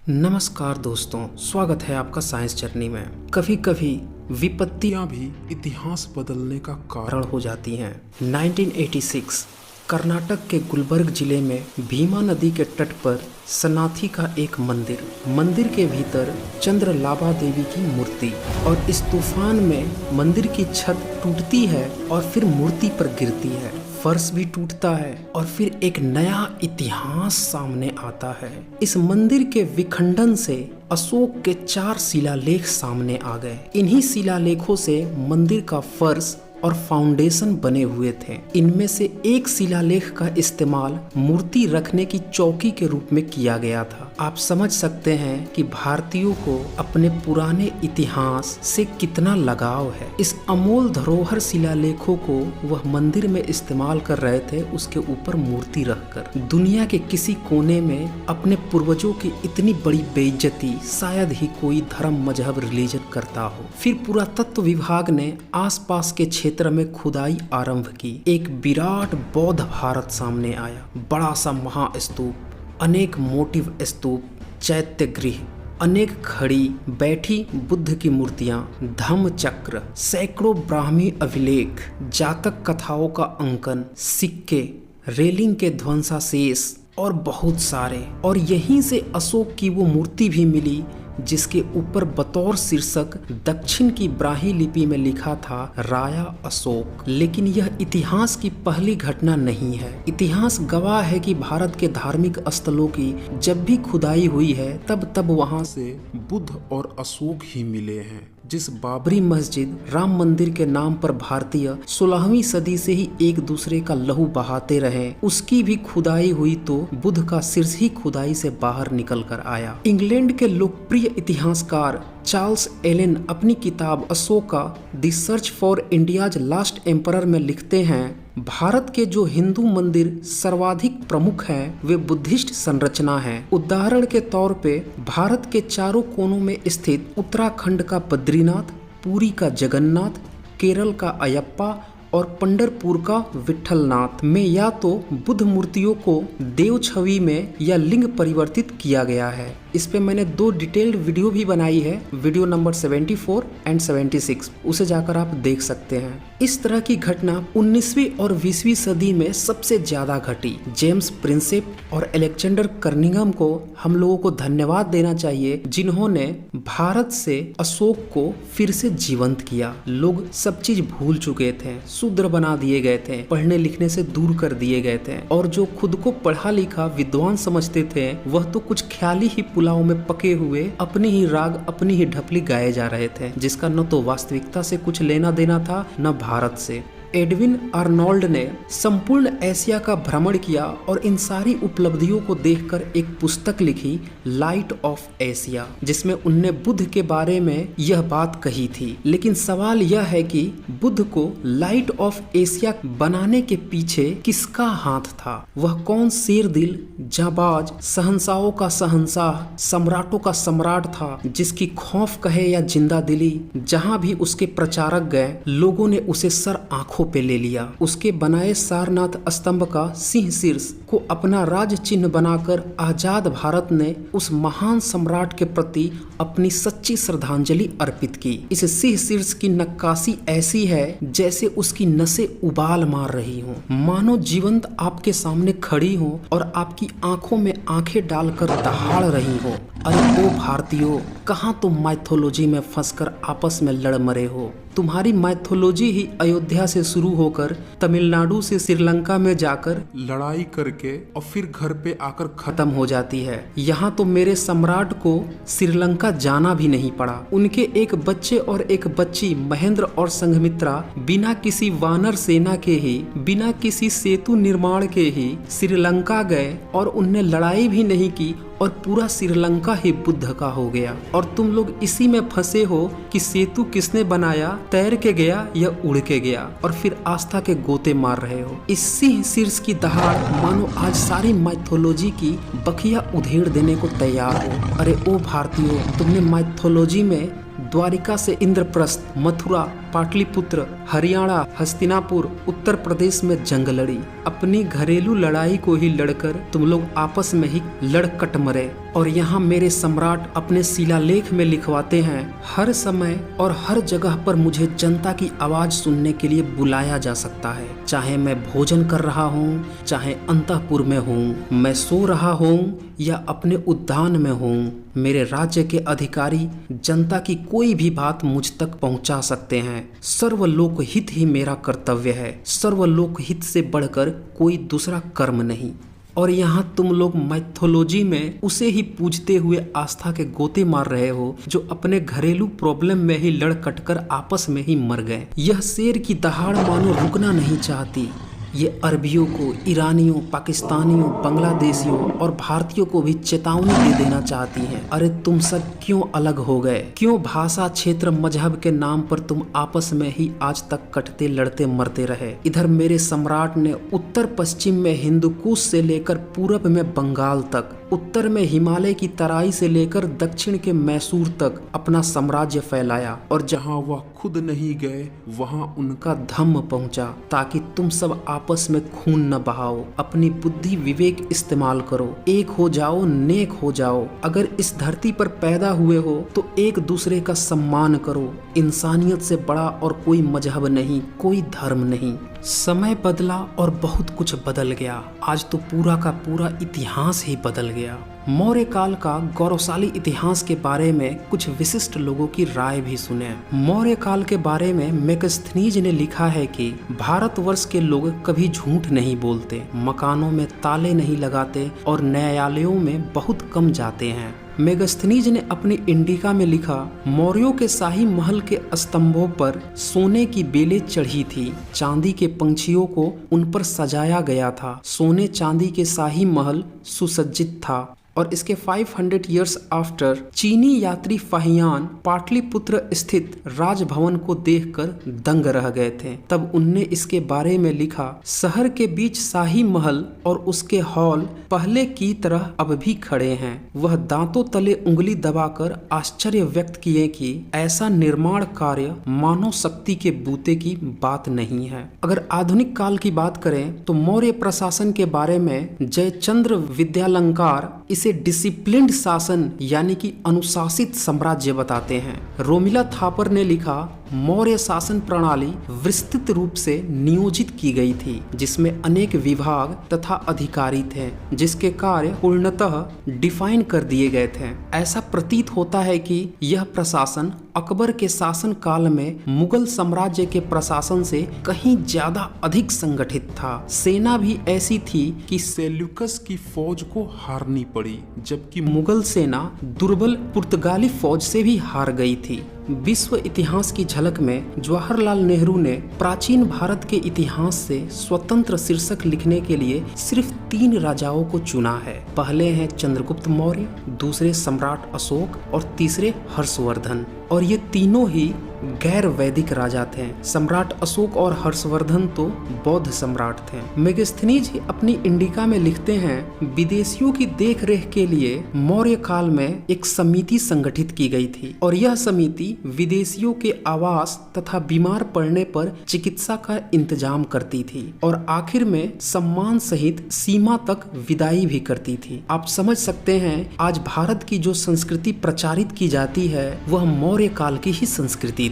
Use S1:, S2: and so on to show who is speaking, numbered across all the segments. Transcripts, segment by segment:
S1: नमस्कार दोस्तों, स्वागत है आपका साइंस जर्नी में। कभी कभी विपत्तियां भी इतिहास बदलने का कारण हो जाती हैं। 1986 कर्नाटक के गुलबर्ग जिले में भीमा नदी के तट पर सनाथी का एक मंदिर के भीतर चंद्रलाबा देवी की मूर्ति, और इस तूफान में मंदिर की छत टूटती है और फिर मूर्ति पर गिरती है, फर्श भी टूटता है और फिर एक नया इतिहास सामने आता है। इस मंदिर के विखंडन से अशोक के 4 शिलालेख सामने आ गए। इन्हीं शिलालेखों से मंदिर का फर्श और फाउंडेशन बने हुए थे। इनमें से एक शिलालेख का इस्तेमाल मूर्ति रखने की चौकी के रूप में किया गया था। आप समझ सकते हैं कि भारतीयों को अपने पुराने इतिहास से कितना लगाव है। इस अमूल धरोहर शिलालेखों को वह मंदिर में इस्तेमाल कर रहे थे, उसके ऊपर मूर्ति रखकर। दुनिया के किसी कोने में अपने पूर्वजों की इतनी बड़ी बेइज्जती शायद ही कोई धर्म, मजहब, रिलीजन करता हो। फिर पुरातत्व विभाग ने आसपास के क्षेत्र में खुदाई आरंभ की। एक विराट बौद्ध भारत सामने आया। बड़ा सा महास्तूप, अनेक मोटिव स्तूप, चैत्य गृह, अनेक खड़ी बैठी बुद्ध की मूर्तियां, धम्म चक्र, सैकड़ों ब्राह्मी अभिलेख, जातक कथाओं का अंकन, सिक्के, रेलिंग के ध्वंसाशेष और बहुत सारे। और यहीं से अशोक की वो मूर्ति भी मिली जिसके ऊपर बतौर शीर्षक दक्षिण की ब्राह्मी लिपि में लिखा था राया अशोक। लेकिन यह इतिहास की पहली घटना नहीं है। इतिहास गवाह है कि भारत के धार्मिक स्थलों की जब भी खुदाई हुई है तब वहां से बुद्ध और अशोक ही मिले हैं। जिस बाबरी मस्जिद, राम मंदिर के नाम पर भारतीय 16वीं सदी से ही एक दूसरे का लहू बहाते रहे, उसकी भी खुदाई हुई तो बुद्ध का शीर्ष ही खुदाई से बाहर निकल कर आया। इंग्लैंड के लोकप्रिय इतिहासकार चार्ल्स एलन अपनी किताब Ashoka the search for India's last emperor में लिखते हैं, भारत के जो हिंदू मंदिर सर्वाधिक प्रमुख हैं वे बुद्धिस्ट संरचना हैं। उदाहरण के तौर पे भारत के चारों कोनों में स्थित उत्तराखंड का बद्रीनाथ, पुरी का जगन्नाथ, केरल का अयप्पा और पंढरपुर का विठलनाथ में या तो बुद्ध मूर्तियों को देव छवि में या लिंग परिवर्तित किया गया है। इस पे मैंने 2 डिटेल्ड वीडियो भी बनाई है, वीडियो नंबर 74 एंड 76, उसे जाकर आप देख सकते हैं। इस तरह की घटना 19वीं और 20वीं सदी में सबसे ज्यादा घटी। जेम्स प्रिंसेप और अलेक्जेंडर कर्निंघम को हम लोगों को धन्यवाद देना चाहिए, जिन्होंने भारत से अशोक को फिर से जीवंत किया। लोग सब चीज भूल चुके थे, शूद्र बना दिए गए थे, पढ़ने लिखने से दूर कर दिए गए थे, और जो खुद को पढ़ा लिखा विद्वान समझते थे वह तो कुछ ख्याली ही पुलाव में पके हुए अपनी ही राग, अपनी ही ढपली गाए जा रहे थे, जिसका न तो वास्तविकता से कुछ लेना देना था न भारत से। एडविन आर्नोल्ड ने संपूर्ण एशिया का भ्रमण किया और इन सारी उपलब्धियों को देखकर एक पुस्तक लिखी, लाइट ऑफ एशिया, जिसमें उनने बुद्ध के बारे में यह बात कही थी। लेकिन सवाल यह है कि बुद्ध को लाइट ऑफ एशिया बनाने के पीछे किसका हाथ था? वह कौन शेर दिल, जाबाज, शहंशाहों का शहंशाह, सम्राटों का सम्राट था, जिसकी खौफ कहे या जिंदा दिली, जहां भी उसके प्रचारक गए लोगों ने उसे सर आंखों पे ले लिया। उसके बनाए सारनाथ स्तंभ का सिंह शीर्ष को अपना राज चिन्ह बनाकर आजाद भारत ने उस महान सम्राट के प्रति अपनी सच्ची श्रद्धांजलि अर्पित की। इस सिंह शीर्ष की नक्काशी ऐसी है जैसे उसकी नसें उबाल मार रही हों, मानो जीवंत आपके सामने खड़ी हो और आपकी आंखों में आंखें डालकर दहाड़ रही हो। अरे ओ भारतीयों, कहाँ तुम माइथोलॉजी में फंसकर आपस में लड़ मरे हो? तुम्हारी माइथोलॉजी ही अयोध्या से शुरू होकर तमिलनाडु से श्रीलंका में जाकर लड़ाई करके और फिर घर पे आकर खत्म हो जाती है। यहाँ तो मेरे सम्राट को श्रीलंका जाना भी नहीं पड़ा। उनके एक बच्चे और एक बच्ची महेंद्र और संघमित्रा बिना किसी वानर सेना के ही, बिना किसी सेतु निर्माण के ही श्रीलंका गए और उनने लड़ाई भी नहीं की और पूरा श्रीलंका ही बुद्ध का हो गया। और तुम लोग इसी में फंसे हो कि सेतु किसने बनाया, तैर के गया या उड़ के गया, और फिर आस्था के गोते मार रहे हो। इस सिंह शीर्ष की दहाड़ मानो आज सारी माइथोलॉजी की बखिया उधेड़ देने को तैयार हो। अरे ओ भारतीयों, तुमने माइथोलॉजी में द्वारिका से इंद्रप्रस्थ, मथुरा, पाटलिपुत्र, हरियाणा, हस्तिनापुर, उत्तर प्रदेश में जंग लड़ी। अपनी घरेलू लड़ाई को ही लड़कर तुम लोग आपस में ही लड़ कट मरे। और यहाँ मेरे सम्राट अपने शिलालेख में लिखवाते हैं, हर समय और हर जगह पर मुझे जनता की आवाज सुनने के लिए बुलाया जा सकता है, चाहे मैं भोजन कर रहा हूँ, चाहे अंतःपुर में हूँ, मैं सो रहा हूँ या अपने उद्यान में हूँ। मेरे राज्य के अधिकारी जनता की कोई भी बात मुझ तक पहुंचा सकते हैं। सर्वलोक हित ही मेरा कर्तव्य है, सर्वलोक हित से बढ़कर कोई दूसरा कर्म नहीं। और यहाँ तुम लोग माइथोलॉजी में उसे ही पूजते हुए आस्था के गोते मार रहे हो जो अपने घरेलू प्रॉब्लम में ही लड़ कटकर आपस में ही मर गए। यह शेर की दहाड़ मानो रुकना नहीं चाहती। ये अरबियों को, ईरानियों, पाकिस्तानियों, बांग्लादेशियों और भारतीयों को भी चेतावनी दे देना चाहती हैं। अरे तुम सब क्यों अलग हो गए? क्यों भाषा, क्षेत्र, मजहब के नाम पर तुम आपस में ही आज तक कटते लड़ते मरते रहे? इधर मेरे सम्राट ने उत्तर पश्चिम में हिंदुकुश से लेकर पूरब में बंगाल तक, उत्तर में हिमालय की तराई से लेकर दक्षिण के मैसूर तक अपना साम्राज्य फैलाया, और जहां वह खुद नहीं गए वहां उनका धम्म पहुंचा, ताकि तुम सब आपस में खून न बहाओ। अपनी बुद्धि विवेक इस्तेमाल करो, एक हो जाओ, नेक हो जाओ। अगर इस धरती पर पैदा हुए हो तो एक दूसरे का सम्मान करो। इंसानियत से बड़ा और कोई मजहब नहीं, कोई धर्म नहीं। समय बदला और बहुत कुछ बदल गया। आज तो पूरा का पूरा इतिहास ही बदल गया। मौर्य काल का गौरवशाली इतिहास के बारे में कुछ विशिष्ट लोगों की राय भी सुने। मौर्य काल के बारे में मेगस्थनीज ने लिखा है कि भारतवर्ष के लोग कभी झूठ नहीं बोलते, मकानों में ताले नहीं लगाते और न्यायालयों में बहुत कम जाते हैं। मेगस्थनीज ने अपनी इंडिका में लिखा, मौर्यों के शाही महल के स्तंभों पर सोने की बेलें चढ़ी थी, चांदी के पंछियों को उन पर सजाया गया था। सोने चांदी के शाही महल सुसज्जित था। और इसके 500 इयर्स आफ्टर चीनी यात्री फाहियान पाटलिपुत्र स्थित राजभवन को देखकर दंग रह गए थे। तब उनने इसके बारे में लिखा, शहर के बीच शाही महल और उसके हॉल पहले की तरह अब भी खड़े हैं। वह दांतों तले उंगली दबाकर आश्चर्य व्यक्त किए कि ऐसा निर्माण कार्य मानव शक्ति के बूते की बात नहीं है। अगर आधुनिक काल की बात करें तो मौर्य प्रशासन के बारे में जयचंद्र विद्यालंकार इसे डिसिप्लिन्ड शासन यानी कि अनुशासित साम्राज्य बताते हैं। रोमिला थापर ने लिखा, मौर्य शासन प्रणाली विस्तृत रूप से नियोजित की गई थी, जिसमें अनेक विभाग तथा अधिकारी थे, जिसके कार्य पूर्णतः डिफाइन कर दिए गए थे। ऐसा प्रतीत होता है कि यह प्रशासन अकबर के शासन काल में मुगल साम्राज्य के प्रशासन से कहीं ज्यादा अधिक संगठित था। सेना भी ऐसी थी कि सेल्यूकस की फौज को हारनी पड़ी, जबकि मुगल सेना दुर्बल पुर्तगाली फौज से भी हार गई थी। विश्व इतिहास की झलक में जवाहरलाल नेहरू ने प्राचीन भारत के इतिहास से स्वतंत्र शीर्षक लिखने के लिए सिर्फ 3 राजाओं को चुना है। पहले हैं चंद्रगुप्त मौर्य, दूसरे सम्राट अशोक और तीसरे हर्षवर्धन। और ये तीनों ही गैर वैदिक राजा थे। सम्राट अशोक और हर्षवर्धन तो बौद्ध सम्राट थे। मेगस्थनीज अपनी इंडिका में लिखते हैं, विदेशियों की देखरेख के लिए मौर्य काल में एक समिति संगठित की गई थी, और यह समिति विदेशियों के आवास तथा बीमार पड़ने पर चिकित्सा का इंतजाम करती थी और आखिर में सम्मान सहित सीमा तक विदाई भी करती थी। आप समझ सकते हैं आज भारत की जो संस्कृति प्रचारित की जाती है वह मौर्य काल की ही संस्कृति थी।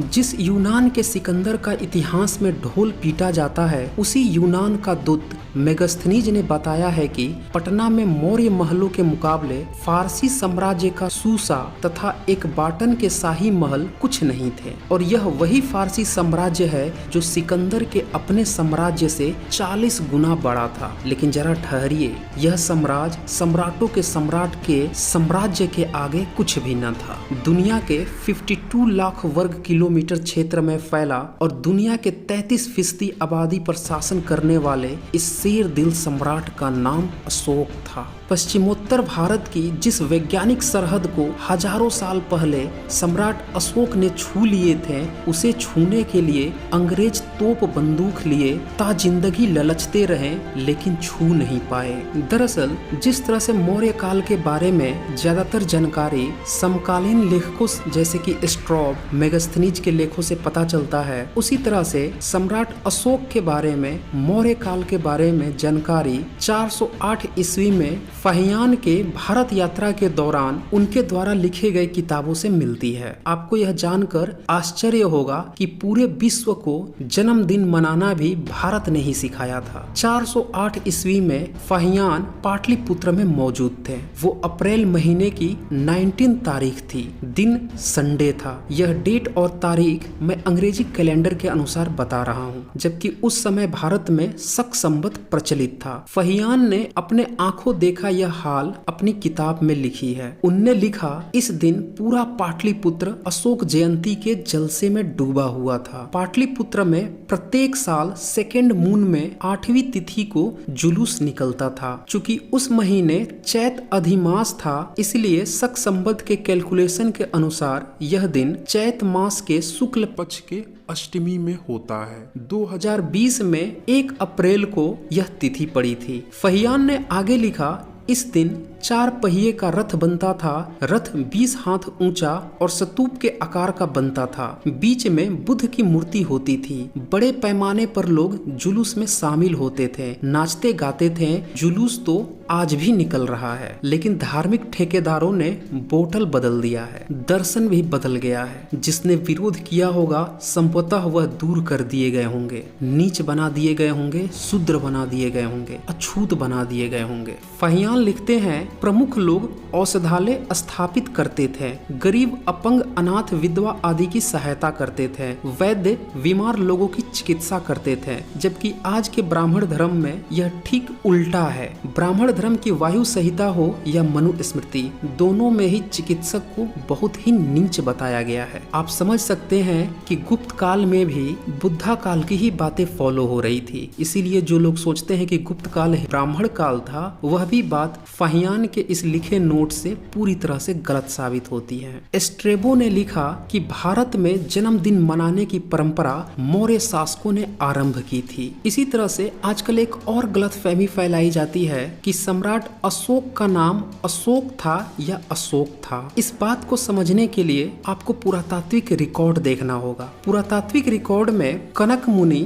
S1: जिस यूनान के सिकंदर का इतिहास में ढोल पीटा जाता है, उसी यूनान का दूत मेगस्थनीज ने बताया है कि पटना में मौर्य महलों के मुकाबले फारसी साम्राज्य का सूसा तथा एक बाटन के शाही महल कुछ नहीं थे, और यह वही फारसी साम्राज्य है जो सिकंदर के अपने साम्राज्य से 40 गुना बड़ा था। लेकिन जरा ठहरिए, यह साम्राज्य सम्राटों के सम्राट के साम्राज्य के आगे कुछ भी न था। दुनिया के 52 लाख वर्ग किलोमीटर क्षेत्र में फैला और दुनिया के 33% आबादी पर शासन करने वाले इस शेर दिल सम्राट का नाम अशोक था। पश्चिमोत्तर भारत की जिस वैज्ञानिक सरहद को हजारों साल पहले सम्राट अशोक ने छू लिए थे, उसे छूने के लिए अंग्रेज तोप बंदूक लिए ता जिंदगी ललचते रहे, लेकिन छू नहीं पाए। दरअसल जिस तरह से मौर्य काल के बारे में ज्यादातर जानकारी समकालीन लेखकों जैसे कि स्ट्रॉब, मेगस्थनीज के लेखों से पता चलता है, उसी तरह से सम्राट अशोक के बारे में, मौर्य काल के बारे में जानकारी 408 ईस्वी में फहियान के भारत यात्रा के दौरान उनके द्वारा लिखे गए किताबों से मिलती है। आपको यह जानकर आश्चर्य होगा कि पूरे विश्व को जन्मदिन मनाना भी भारत ने ही सिखाया था। 408 ईस्वी में फहियान पाटलिपुत्र में मौजूद थे। वो अप्रैल महीने की 19 तारीख थी। दिन संडे था। यह डेट और तारीख मैं अंग्रेजी कैलेंडर के अनुसार बता रहा हूँ, जबकि उस समय भारत में शक संवत प्रचलित था। फहियान ने अपने आंखों देखा यह हाल अपनी किताब में लिखी है। उनने लिखा, इस दिन पूरा पाटलिपुत्र अशोक जयंती के जलसे में डूबा हुआ था। पाटलिपुत्र में प्रत्येक साल सेकेंड मून में 8वीं तिथि को जुलूस निकलता था। चूंकि उस महीने चैत अधिमास था, इसलिए शक संवत के कैलकुलेशन के अनुसार यह दिन चैत मास के शुक्ल पक्ष के अष्टमी में होता है। 2020 में 1 अप्रैल को यह तिथि पड़ी थी। फहियान ने आगे लिखा, इस दिन 4 पहिए का रथ बनता था। रथ 20 हाथ ऊंचा और स्तूप के आकार का बनता था। बीच में बुद्ध की मूर्ति होती थी। बड़े पैमाने पर लोग जुलूस में शामिल होते थे, नाचते गाते थे। जुलूस तो आज भी निकल रहा है, लेकिन धार्मिक ठेकेदारों ने बोतल बदल दिया है। दर्शन भी बदल गया है। जिसने विरोध किया होगा संभवतः वह दूर कर दिए गए होंगे, नीच बना दिए गए होंगे, शूद्र बना दिए गए होंगे, अछूत बना दिए गए होंगे। फहियान लिखते हैं, प्रमुख लोग औषधालय स्थापित करते थे। गरीब, अपंग, अनाथ, विधवा आदि की सहायता करते थे। वैद्य बीमार लोगों की चिकित्सा करते थे। जबकि आज के ब्राह्मण धर्म में यह ठीक उल्टा है। ब्राह्मण धर्म की वायु संहिता हो या मनुस्मृति, दोनों में ही चिकित्सक को बहुत ही नीच बताया गया है। आप समझ सकते हैं कि गुप्त काल में भी बुद्धा काल की ही बातें फॉलो हो रही थी। इसीलिए जो लोग सोचते हैं कि गुप्त काल ब्राह्मण काल था, वह भी बात फहियान के इस लिखे नोट से पूरी तरह से गलत साबित होती है। स्ट्रेबो ने लिखा कि भारत में जन्मदिन मनाने की परंपरा मौर्य शासकों ने आरंभ की थी। इसी तरह से आजकल एक और गलतफहमी फैलाई जाती है कि सम्राट अशोक का नाम अशोक था या अशोक था। इस बात को समझने के लिए आपको पुरातात्विक रिकॉर्ड देखना होगा। पुरातात्विक रिकॉर्ड में कनक मुनि,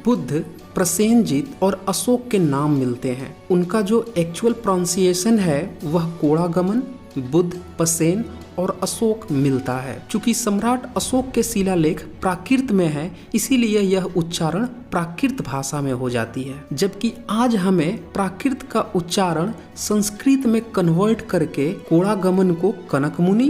S1: बुद्ध, प्रसेनजित और अशोक के नाम मिलते हैं। उनका जो एक्चुअल प्रोनाउंसिएशन है वह कोड़ागमन, बुद्ध, पसेन और अशोक मिलता है। चूंकि सम्राट अशोक के शिलालेख प्राकृत में है, इसीलिए यह उच्चारण प्राकृत भाषा में हो जाती है। जबकि आज हमें प्राकृत का उच्चारण संस्कृत में कन्वर्ट करके कोड़ागमन को कनक मुनि,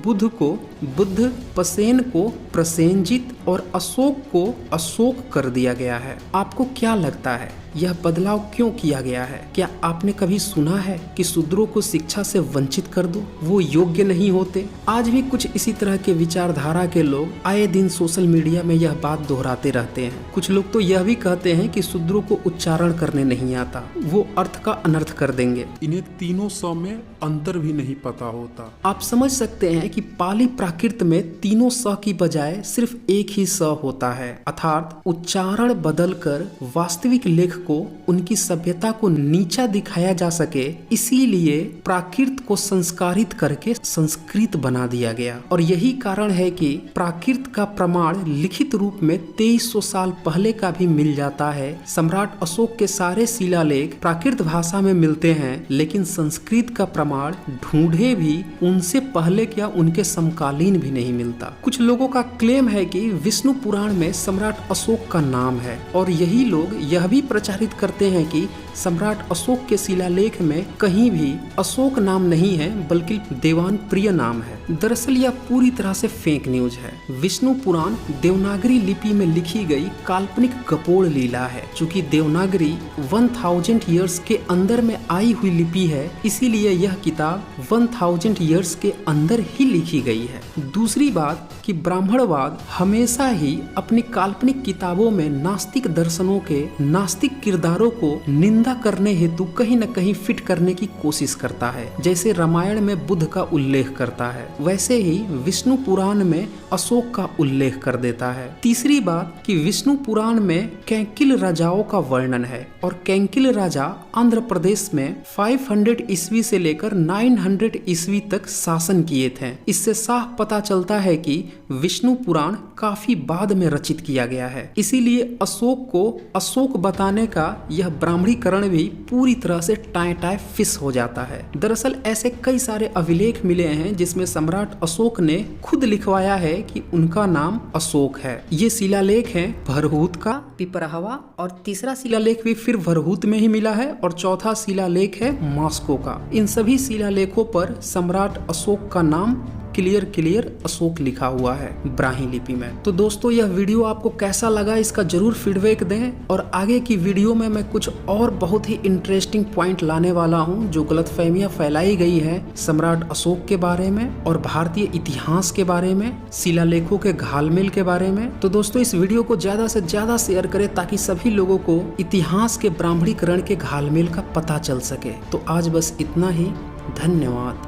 S1: बुद्ध को बुद्ध, पसेन को प्रसेनजित और अशोक को अशोक कर दिया गया है। आपको क्या लगता है यह बदलाव क्यों किया गया है? क्या आपने कभी सुना है कि शूद्रों को शिक्षा से वंचित कर दो, वो योग्य नहीं होते? आज भी कुछ इसी तरह के विचारधारा के लोग आए दिन सोशल मीडिया में यह बात दोहराते रहते हैं। कुछ लोग तो यह भी कहते हैं कि शूद्रों को उच्चारण करने नहीं आता, वो अर्थ का अनर्थ कर देंगे।
S2: इन्हें तीनों स में अंतर भी नहीं पता होता।
S1: आप समझ सकते हैं कि पाली प्राकृत में तीनों स की बजाय सिर्फ एक ही स होता है, अर्थात उच्चारण बदलकर वास्तविक लेख को, उनकी सभ्यता को नीचा दिखाया जा सके, इसीलिए प्राकृत को संस्कारित करके संस्कृत बना दिया गया। और यही कारण है कि प्राकृत का प्रमाण लिखित रूप में 2300 साल पहले का भी मिल जाता है। सम्राट अशोक के सारे शिलालेख प्राकृत भाषा में मिलते हैं, लेकिन संस्कृत का प्रमाण ढूंढे भी उनसे पहले क्या उनके समकालीन भी नहीं मिलता। कुछ लोगों का क्लेम है कि विष्णु पुराण में सम्राट अशोक का नाम है, और यही लोग यह भी प्रचारित करते हैं कि सम्राट अशोक के शिलालेख में कहीं भी अशोक नाम नहीं है, बल्कि देवान प्रिय नाम है। दरअसल यह पूरी तरह से फेक न्यूज है। विष्णु पुराण देवनागरी लिपि में लिखी गई काल्पनिक गपोड़ लीला है। चूंकि देवनागरी 1000 ईयर्स के अंदर में आई हुई लिपि है, इसीलिए यह किताब 1000 ईयर्स के अंदर ही लिखी गई है। दूसरी बात कि ब्राह्मणवाद हमेशा ही अपनी काल्पनिक किताबों में नास्तिक दर्शनों के नास्तिक किरदारों को निंदा करने हेतु कहीं न कहीं फिट करने की कोशिश करता है। जैसे रामायण में बुद्ध का उल्लेख करता है, वैसे ही विष्णु पुराण में अशोक का उल्लेख कर देता है। तीसरी बात कि विष्णु पुराण में कैंकिल राजाओं का वर्णन है, और कैंकिल राजा आंध्र प्रदेश में 500 ईस्वी से लेकर 900 ईस्वी तक शासन किए थे। इससे साफ पता चलता है कि विष्णु पुराण काफी बाद में रचित किया गया है, इसीलिए अशोक को अशोक बताने का यह ब्राह्मणीकरण भी पूरी तरह से टाए फिस हो जाता है। दरअसल ऐसे कई सारे अभिलेख मिले हैं जिसमें सम्राट अशोक ने खुद लिखवाया है कि उनका नाम अशोक है। ये शिलालेख हैं भरहूत का, पिपराहवा, और तीसरा शिलालेख भी फिर भरहूत में ही मिला है, और चौथा शिलालेख है मॉस्को का। इन सभी शिलालेखों पर सम्राट अशोक का नाम क्लियर अशोक लिखा हुआ है ब्राह्मी लिपि में। तो दोस्तों यह वीडियो आपको कैसा लगा इसका जरूर फीडबैक दें, और आगे की वीडियो में मैं कुछ और बहुत ही इंटरेस्टिंग पॉइंट लाने वाला हूं जो गलतफहमियां फैलाई गई है सम्राट अशोक के बारे में और भारतीय इतिहास के बारे में, शिलालेखों के घालमेल के बारे में। तो दोस्तों इस वीडियो को ज्यादा से ज्यादा शेयर करें ताकि सभी लोगों को इतिहास के ब्राह्मणीकरण के घालमेल का पता चल सके। तो आज बस इतना ही, धन्यवाद।